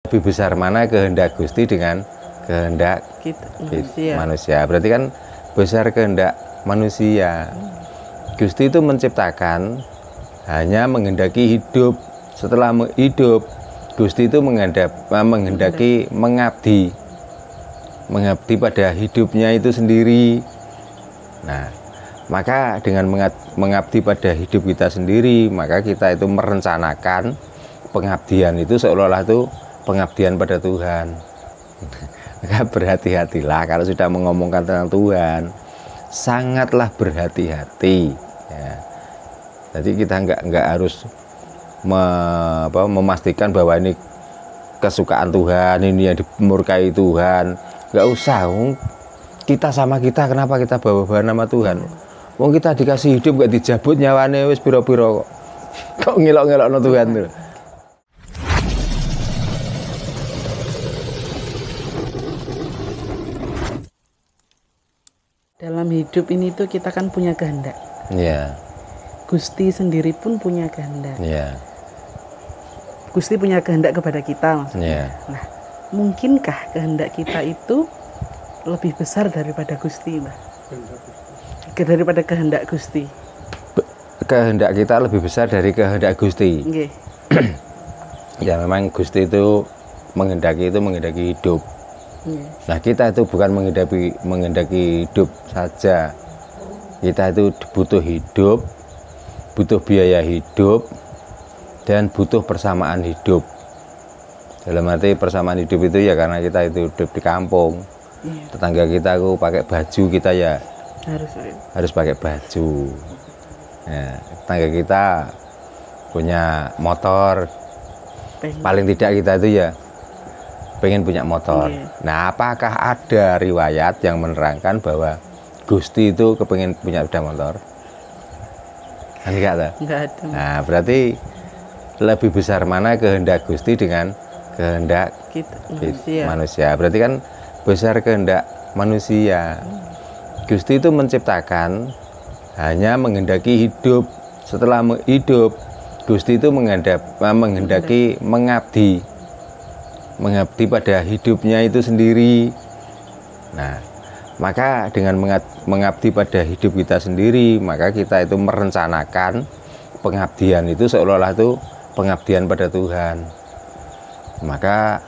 Lebih besar mana kehendak Gusti dengan kehendak manusia. Berarti kan besar kehendak manusia. Gusti itu menciptakan hanya menghendaki hidup. Setelah hidup, Gusti itu menghendaki mengabdi pada hidupnya itu sendiri. Nah, maka dengan mengabdi pada hidup kita sendiri, maka kita itu merencanakan pengabdian itu seolah-olah itu pengabdian pada Tuhan. Maka berhati-hatilah kalau sudah mengomongkan tentang Tuhan, sangatlah berhati-hati ya. Jadi kita nggak harus memastikan bahwa ini kesukaan Tuhan, ini yang dimurkai Tuhan. Nggak usah, kita sama kita, kenapa kita bawa nama Tuhan? Wong kita dikasih hidup gak dijabut nyawane wis pira-pira kok ngelok-ngelokno Tuhan tuh. Dalam hidup ini tuh kita kan punya kehendak. Iya. Gusti sendiri pun punya kehendak. Iya. Gusti punya kehendak kepada kita maksudnya. Iya. Nah, mungkinkah kehendak kita itu lebih besar daripada Gusti, Mbah? Daripada kehendak Gusti. Kehendak kita lebih besar dari kehendak Gusti. Okay. Ya memang Gusti itu menghendaki hidup. Nah kita itu bukan menghendaki hidup saja. Kita itu butuh hidup, butuh biaya hidup, dan butuh persamaan hidup. Dalam arti persamaan hidup itu ya karena kita itu hidup di kampung. Tetangga kita aku pakai baju, kita ya harus pakai baju. Ya, tetangga kita punya motor, paling tidak kita itu ya pengen punya motor. Nah, apakah ada riwayat yang menerangkan bahwa Gusti itu kepengen punya sepeda motor? Kan enggak ada. Nah, berarti lebih besar mana kehendak Gusti dengan kehendak manusia. Berarti kan besar kehendak manusia. Gusti itu menciptakan hanya menghendaki hidup. Setelah hidup, Gusti itu menghendaki mengabdi pada hidupnya itu sendiri. Nah, maka dengan mengabdi pada hidup kita sendiri, maka kita itu merencanakan pengabdian itu seolah-olah itu pengabdian pada Tuhan. Maka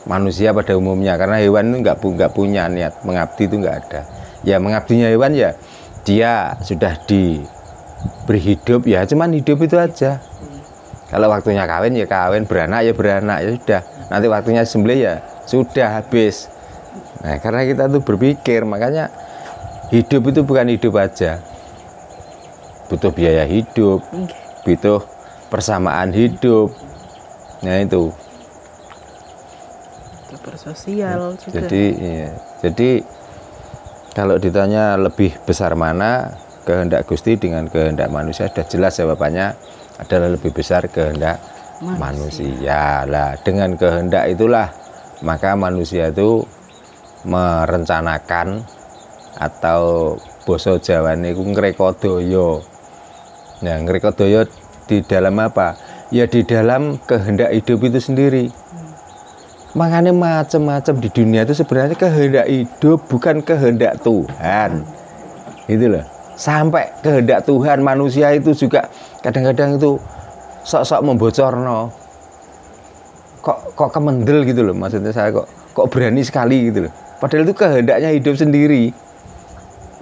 manusia pada umumnya, karena hewan itu nggak punya niat mengabdi, itu nggak ada. Ya mengabdinya hewan ya dia sudah diberi hidup, ya cuman hidup itu aja. Kalau waktunya kawin ya kawin, beranak ya beranak, ya sudah. Nanti waktunya sembelih ya sudah habis. Nah, karena kita tuh berpikir, makanya hidup itu bukan hidup aja. Butuh biaya hidup, butuh persamaan hidup. Nah, itu. Bersosial juga. Jadi kalau ditanya lebih besar mana kehendak Gusti dengan kehendak manusia, sudah jelas jawabannya adalah lebih besar kehendak manusia. Lah, dengan kehendak itulah maka manusia itu merencanakan atau basa Jawane iku ngrekodaya. Nah, ngrekodaya di dalam apa? Ya di dalam kehendak hidup itu sendiri. Makanya macam-macam di dunia itu sebenarnya kehendak hidup, bukan kehendak Tuhan. Gitu loh. Sampai kehendak Tuhan manusia itu juga kadang-kadang itu sok-sok membocorno. Kok kemendel gitu loh, maksudnya saya kok berani sekali gitu loh. Padahal itu kehendaknya hidup sendiri.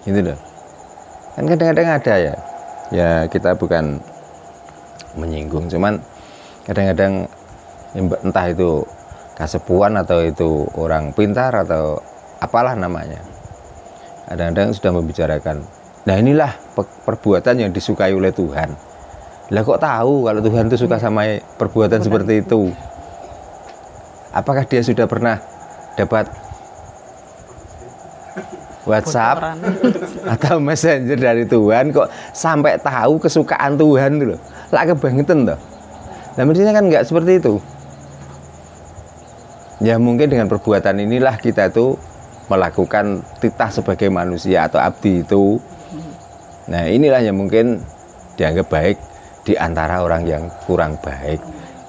Gitu loh. Kan kadang-kadang ada ya. Ya kita bukan menyinggung, cuman kadang-kadang entah itu kasepuan atau itu orang pintar atau apalah namanya, kadang-kadang sudah membicarakan, nah inilah perbuatan yang disukai oleh Tuhan. Lah kok tahu kalau Tuhan itu suka sama perbuatan seperti itu? Apakah dia sudah pernah dapat WhatsApp atau Messenger dari Tuhan kok sampai tahu kesukaan Tuhan itu loh? Lah kebangetan toh. Nah mestinya kan nggak seperti itu. Ya mungkin dengan perbuatan inilah kita tuh melakukan titah sebagai manusia atau abdi itu. Nah inilah yang mungkin dianggap baik di antara orang yang kurang baik.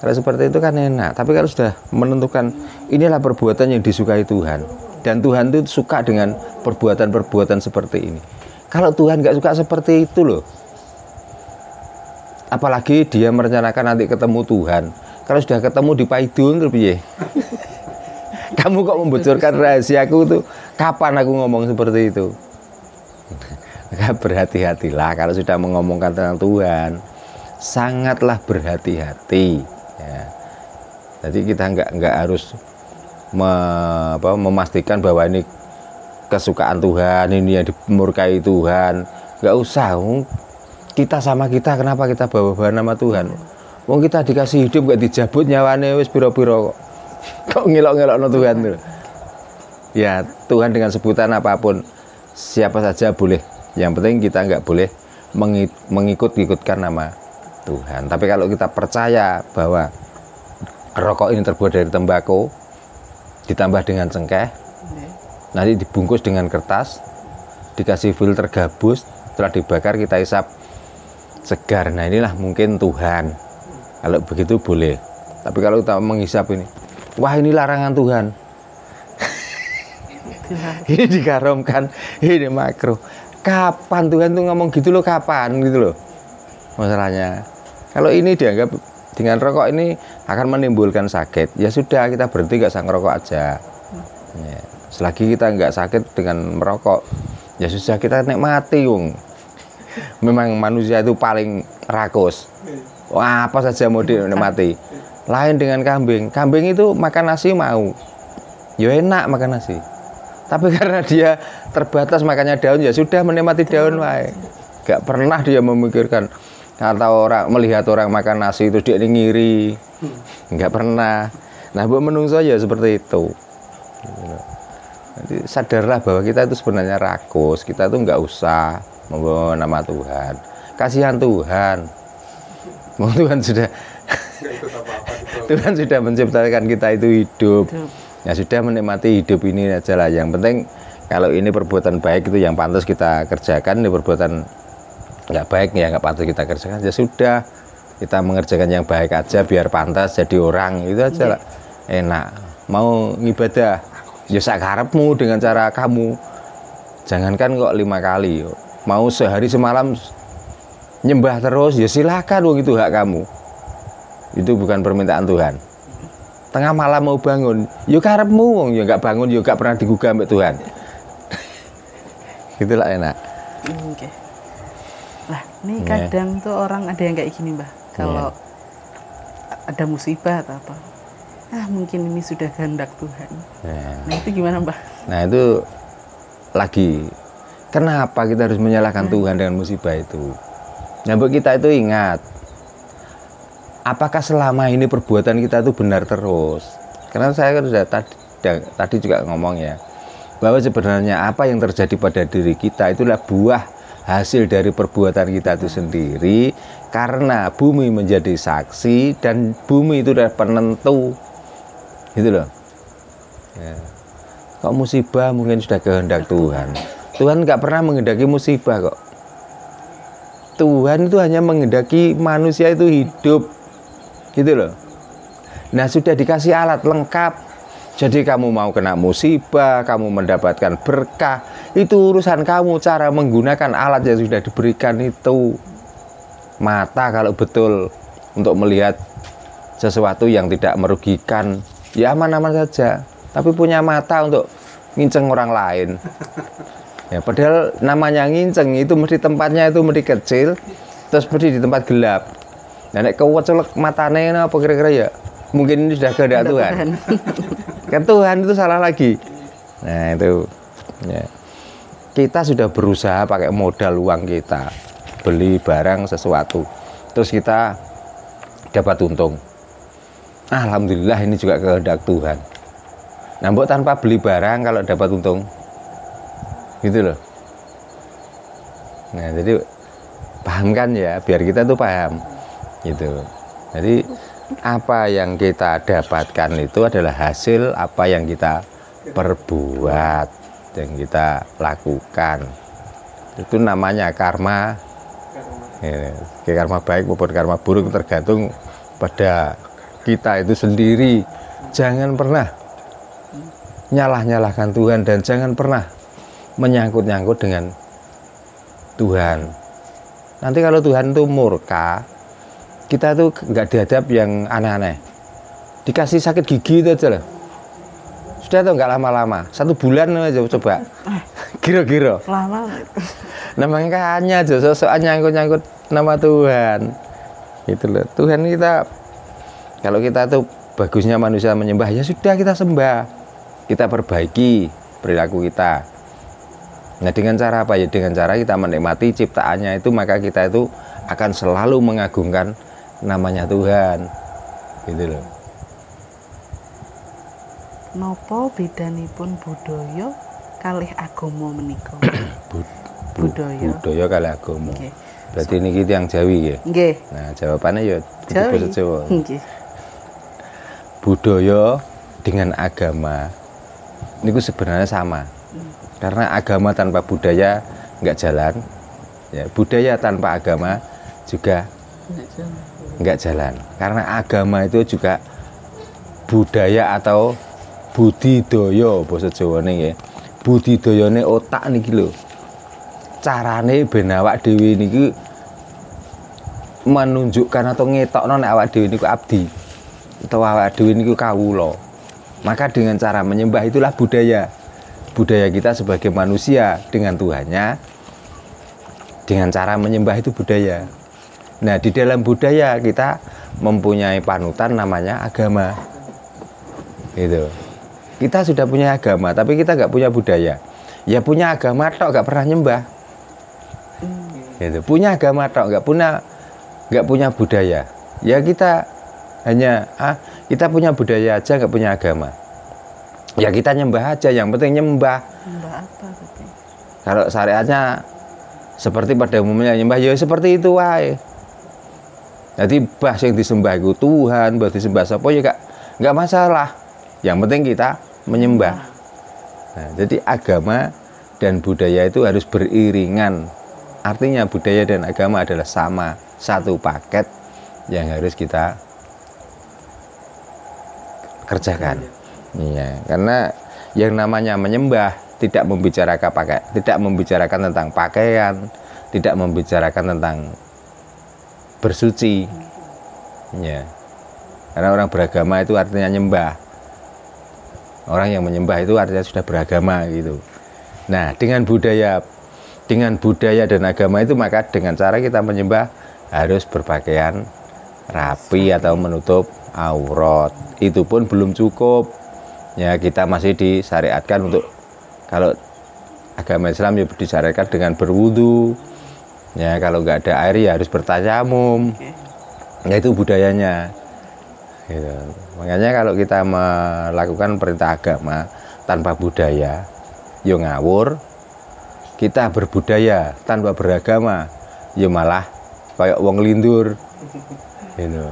Kalau seperti itu kan enak. Tapi kalau sudah menentukan inilah perbuatan yang disukai Tuhan, dan Tuhan itu suka dengan perbuatan-perbuatan seperti ini. Kalau Tuhan nggak suka seperti itu loh, apalagi dia merencanakan nanti ketemu Tuhan. Kalau sudah ketemu di Paidun terus piye? Kamu kok membocorkan rahasiaku tuh? Kapan aku ngomong seperti itu? Maka berhati-hatilah kalau sudah mengomongkan tentang Tuhan, sangatlah berhati-hati. Ya. Jadi kita nggak harus memastikan bahwa ini kesukaan Tuhan, ini yang dimurkai Tuhan. Nggak usah. Kita sama kita, kenapa kita bawa-bawa nama Tuhan? Wong kita dikasih hidup gak dijabut nyawane wis pira-pira kok. Kok ngelok-ngelokno Tuhan tuh. Ya, Tuhan dengan sebutan apapun siapa saja boleh. Yang penting kita nggak boleh mengikut-ikutkan nama Tuhan. Tapi kalau kita percaya bahwa rokok ini terbuat dari tembakau ditambah dengan cengkeh, nanti dibungkus dengan kertas, dikasih filter gabus, setelah dibakar kita hisap segar. Nah inilah mungkin Tuhan. Kalau begitu boleh. Tapi kalau kita menghisap ini, wah ini larangan Tuhan. Ini diharamkan, ini makruh. Kapan Tuhan tuh ngomong gitu loh, kapan gitu loh. Masalahnya, kalau ini dianggap dengan rokok ini akan menimbulkan sakit, ya sudah kita berhenti, nggak usah ngerokok aja. Ya, selagi kita nggak sakit dengan merokok, ya sudah kita nikmati wong. Memang manusia itu paling rakus. Wah, apa saja mau dinikmati. Lain dengan kambing. Kambing itu makan nasi mau, ya enak makan nasi. Tapi karena dia terbatas makannya daun, ya sudah menikmati daun wae. Gak pernah dia memikirkan atau orang melihat orang makan nasi itu dia ngiri. Gak pernah. Nah, buat menungso ya seperti itu. Jadi sadarlah bahwa kita itu sebenarnya rakus. Kita itu nggak usah membawa nama Tuhan. Kasihan Tuhan. Tuhan sudah Tuhan sudah menciptakan kita itu hidup. Ya sudah, menikmati hidup ini aja lah. Yang penting kalau ini perbuatan baik itu yang pantas kita kerjakan. Ini perbuatan nggak baik ya nggak pantas kita kerjakan. Ya sudah, kita mengerjakan yang baik aja biar pantas jadi orang, itu aja lah. Enak. Mau ngibadah ya sakarepmu dengan cara kamu. Jangankan kok 5 kali. Mau sehari semalam nyembah terus ya silakan, wong itu hak kamu. Itu bukan permintaan Tuhan. Tengah malam mau bangun, ya karepmu, wong ya nggak bangun, ya nggak pernah digugah sama Tuhan. Gitulah enak. Oke. Lah, ini kadang tuh orang ada yang kayak gini, Mbah. Kalau ada musibah atau apa, mungkin ini sudah kehendak Tuhan. Nah itu gimana, Mbah? Nah itu lagi, kenapa kita harus menyalahkan Tuhan dengan musibah itu? Nah, buat kita itu ingat, apakah selama ini perbuatan kita itu benar terus? Karena saya kan sudah tadi juga ngomong ya, bahwa sebenarnya apa yang terjadi pada diri kita itulah buah hasil dari perbuatan kita itu sendiri. Karena bumi menjadi saksi dan bumi itu adalah penentu, gitu loh. Ya. Kok musibah mungkin sudah kehendak Tuhan. Tuhan nggak pernah menghendaki musibah kok. Tuhan itu hanya menghendaki manusia itu hidup, gitu loh. Nah sudah dikasih alat lengkap, jadi kamu mau kena musibah, kamu mendapatkan berkah, itu urusan kamu. Cara menggunakan alat yang sudah diberikan itu. Mata kalau betul untuk melihat sesuatu yang tidak merugikan, ya aman-aman saja. Tapi punya mata untuk nginceng orang lain. Ya, padahal namanya nginceng itu mesti tempatnya itu mesti kecil, terus mesti di tempat gelap. Nah, nek kewecelek matane apa kira-kira ya? Mungkin ini sudah kehendak Tuhan. Kan Tuhan itu salah lagi. Nah, itu. Ya. Kita sudah berusaha pakai modal uang kita, beli barang sesuatu. Terus kita dapat untung. Alhamdulillah ini juga kehendak Tuhan. Nah, mbok tanpa beli barang kalau dapat untung. Gitu loh. Nah, jadi paham kan ya, biar kita tuh paham gitu. Jadi apa yang kita dapatkan itu adalah hasil apa yang kita perbuat, yang kita lakukan. Itu namanya karma. Ya, karma baik maupun karma buruk tergantung pada kita itu sendiri. Jangan pernah nyalah-nyalahkan Tuhan dan jangan pernah menyangkut-nyangkut dengan Tuhan. Nanti kalau Tuhan itu murka, kita tuh nggak dihadap yang aneh-aneh. Dikasih sakit gigi itu aja lah. Sudah tuh nggak lama-lama, 1 bulan aja coba. Kira-kira. Lama. Nah makanya aja sosokan nyangkut-nyangkut nama Tuhan. Gitu loh. Tuhan kita, kalau kita tuh bagusnya manusia menyembah, ya sudah kita sembah. Kita perbaiki perilaku kita. Nah dengan cara apa ya? Dengan cara kita menikmati ciptaannya itu, maka kita itu akan selalu mengagungkan namanya Tuhan. Gitu loh. Nopo bedanipun budaya kalih agama menika? Budaya kalih agama. Nggih. Berarti niki tiyang Jawi nggih. Nggih. Nah, jawabannya ya basa Jawa. Nggih. Budaya dengan agama niku sebenarnya sama. Karena agama tanpa budaya nggak jalan. Ya, budaya tanpa agama juga nggak jalan. Karena agama itu juga budaya atau budidaya basa Jawane nggih. Budidayane otak niki lho. Carane ben awak dhewe niki menunjukkan atau ngetokno nek awak dhewe niku abdi atau awak dhewe niku kawula. Maka dengan cara menyembah itulah budaya. Budaya kita sebagai manusia dengan Tuhannya, dengan cara menyembah itu budaya. Nah, di dalam budaya kita mempunyai panutan namanya agama. Gitu. Kita sudah punya agama, tapi kita nggak punya budaya. Ya punya agama tok, nggak pernah nyembah. Gitu. Punya agama tok, nggak punya budaya. Ya kita hanya kita punya budaya aja, nggak punya agama. Ya kita nyembah aja, yang penting nyembah. Nyembah apa tapi? Kalau syariatnya seperti pada umumnya nyembah, ya seperti itu wae. Jadi bah yang disembah itu Tuhan, bah disembah sapa ya nggak masalah. Yang penting kita menyembah. Nah, jadi agama dan budaya itu harus beriringan. Artinya budaya dan agama adalah sama, satu paket yang harus kita kerjakan. Iya, karena yang namanya menyembah tidak membicarakan tentang pakaian, tidak membicarakan tentang bersuci. Ya. Karena orang beragama itu artinya nyembah. Orang yang menyembah itu artinya sudah beragama gitu. Nah, dengan budaya dan agama itu, maka dengan cara kita menyembah harus berpakaian rapi atau menutup aurat. Itu pun belum cukup. Ya, kita masih disyariatkan untuk, kalau agama Islam ya disyariatkan dengan berwudu. Ya, kalau nggak ada air ya harus bertayamum. Ya, itu budayanya. Gitu. Makanya kalau kita melakukan perintah agama tanpa budaya, yo ngawur. Kita berbudaya tanpa beragama, yo malah kayak wong lindur. Gitu.